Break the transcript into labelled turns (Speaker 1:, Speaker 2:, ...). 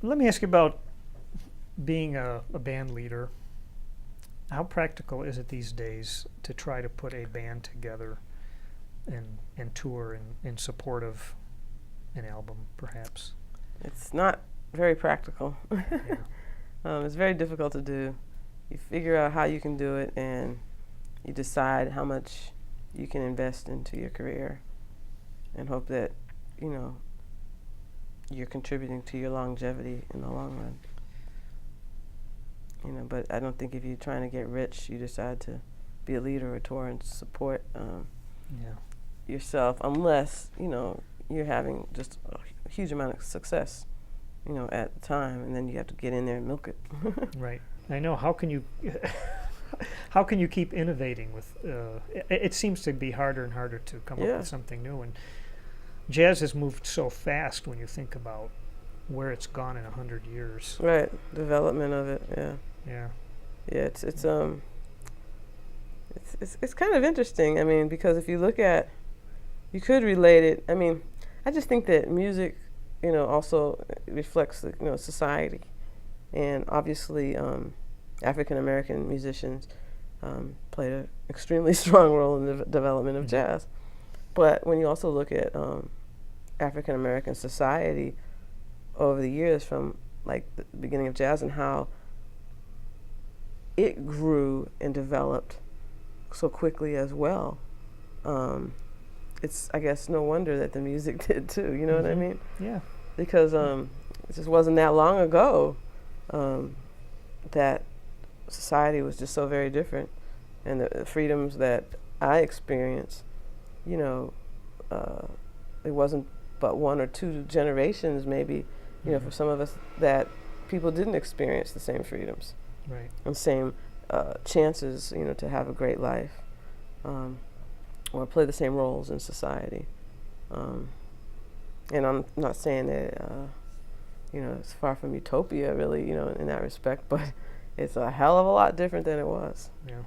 Speaker 1: Let me ask you about being a band leader. How practical is it these days to try to put a band together and tour in support of an album, perhaps?
Speaker 2: It's not very practical.
Speaker 1: Yeah.
Speaker 2: It's very difficult to do. You figure out how you can do it, and you decide how much you can invest into your career, and hope that, you know, you're contributing to your longevity in the long run. You know, but I don't think if you're trying to get rich, you decide to be a leader or tour and support
Speaker 1: Yeah.
Speaker 2: yourself, unless, you know, you're having just a huge amount of success, you know, at the time, and then you have to get in there and milk it.
Speaker 1: Right. I know. How can you how can you keep innovating with? It seems to be harder and harder to come up
Speaker 2: Yeah.
Speaker 1: with something new, and jazz has moved so fast when you think about where it's gone in 100 years.
Speaker 2: Right, development of it, yeah.
Speaker 1: Yeah.
Speaker 2: Yeah, it's kind of interesting. I mean, because if you look at, you could relate it. I mean, I just think that music, you know, also reflects the, you know, society, and obviously, African American musicians played an extremely strong role in the development of jazz. But when you also look at African American society over the years, from like the beginning of jazz, and how it grew and developed so quickly as well, it's, I guess, no wonder that the music did too. You know what I mean?
Speaker 1: Yeah.
Speaker 2: Because it just wasn't that long ago that society was just so very different, and the freedoms that I experienced, you know, it wasn't but one or two generations, maybe, you know, for some of us, that people didn't experience the same freedoms.
Speaker 1: Right.
Speaker 2: And same chances, you know, to have a great life, or play the same roles in society. And I'm not saying that, you know, it's far from utopia, really, you know, in that respect, but it's a hell of a lot different than it was.
Speaker 1: Yeah.